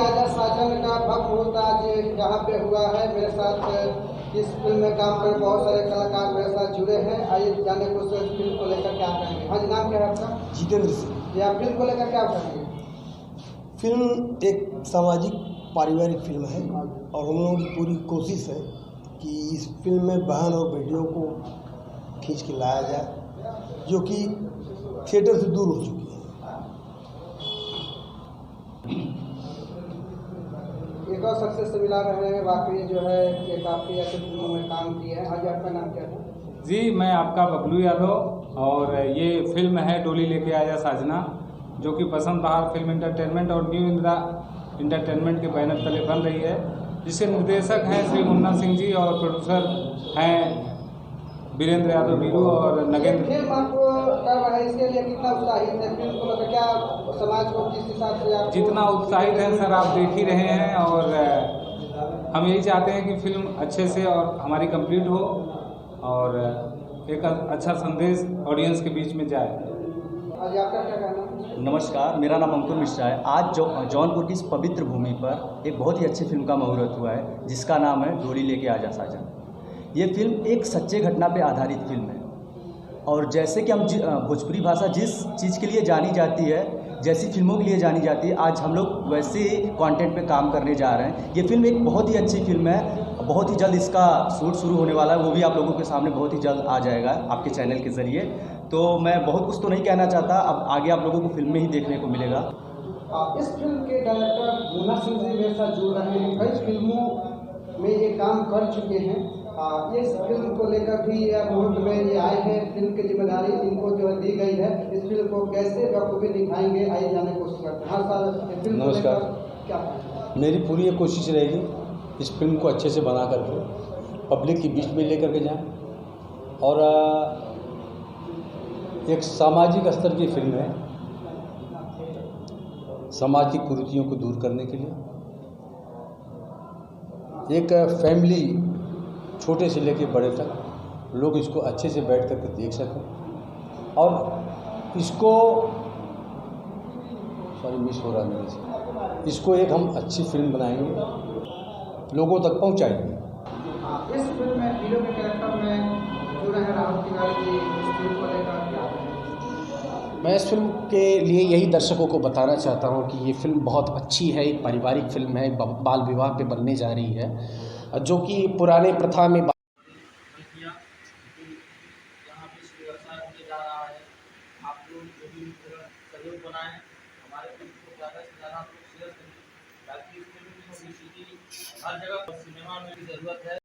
आजा साजन का भक्त होता आज यहाँ पे हुआ है। मेरे साथ इस फिल्म में काम कर बहुत सारे कलाकार मेरे साथ जुड़े हैं। आइए जाने को उस फिल्म को लेकर क्या कहेंगे। हाँ जी, नाम क्या है आपका? जितेंद्र सिंह। जी, आप फिल्म को लेकर क्या कहेंगे? फिल्म एक सामाजिक पारिवारिक फिल्म है और हम लोगों की पूरी कोशिश है कि इस फिल्म में बहन और बेटियों को खींच के लाया जाए जो कि थिएटर से दूर हो चुकी है। एक और सक्सेस से मिला रहे हैं वाकई जो है कि काफ़ी ऐसे फिल्मों में काम किए हैं। आज आपका नाम क्या था? जी, मैं आपका बबलू यादव और ये फिल्म है डोली लेके आजा साजना, जो कि बसंत बहार फिल्म इंटरटेनमेंट और न्यू इंदिरा इंटरटेनमेंट के बैनर तले बन रही है, जिसके निर्देशक हैं श्री मुन्ना सिंह जी और प्रोड्यूसर हैं वीरेंद्र यादव वीरू और नगेंद्र। फिल्म आपको कर रहा है, इसके लिए कितना उत्साहित है? फिल्म को लेकर क्या समाज को किस हिसाब से आप जितना उत्साहित है सर आप देख ही रहे हैं और हम यही चाहते हैं कि फिल्म अच्छे से और हमारी कंप्लीट हो और एक अच्छा संदेश ऑडियंस के बीच में जाए। आज आपका क्या कहना है? नमस्कार, मेरा नाम अंकुर मिश्रा है। आज जौनपुर की इस पवित्र भूमि पर एक बहुत ही अच्छी फिल्म का मुहूर्त हुआ है जिसका नाम है डोली लेके आजा साजन। ये फिल्म एक सच्चे घटना पे आधारित फिल्म है और जैसे कि हम भोजपुरी भाषा जिस चीज़ के लिए जानी जाती है, जैसी फिल्मों के लिए जानी जाती है, आज हम लोग वैसे कंटेंट पे काम करने जा रहे हैं। ये फिल्म एक बहुत ही अच्छी फिल्म है, बहुत ही जल्द इसका शूट शुरू होने वाला है, वो भी आप लोगों के सामने बहुत ही जल्द आ जाएगा आपके चैनल के ज़रिए। तो मैं बहुत कुछ तो नहीं कहना चाहता, अब आगे आप लोगों को फिल्म में ही देखने को मिलेगा। इस फिल्म के डायरेक्टर मुन्ना सिंह जी मेरे साथ जुड़ रहे हैं। कई फिल्मों में ये काम कर चुके हैं। इस फिल्म को लेकर भी मुहूर्त में ये आए हैं। फिल्म की जिम्मेदारी इनको जो है दी गई है। इस फिल्म को कैसे बखूबी दिखाएंगे, आइए जाने की कोशिश करते हैं। हाँ सर, फिल्म को लेकर क्या? मेरी पूरी ये कोशिश रहेगी इस फिल्म को अच्छे से बना करके पब्लिक के बीच में लेकर के जाएं और एक सामाजिक स्तर की फिल्म है, समाज की कुरीतियों को दूर करने के लिए। एक फैमिली छोटे से लेकर बड़े तक लोग इसको अच्छे से बैठ कर के देख सकें और इसको मिस हो रहा है मेरे से, इसको एक हम अच्छी फिल्म बनाएंगे, लोगों तक पहुंचाएंगे। इस फिल्म में हीरो के कैरेक्टर में जुड़े हैं राहुल तिवारी जी। इस फिल्म को लेकर क्या? मैं इस फिल्म के लिए यही दर्शकों को बताना चाहता हूं कि ये फिल्म बहुत अच्छी है, एक पारिवारिक फिल्म है, बाल विवाह पे बनने जा रही है, जो कि पुराने प्रथा में हर जगह सिनेमा में भी ज़रूरत है।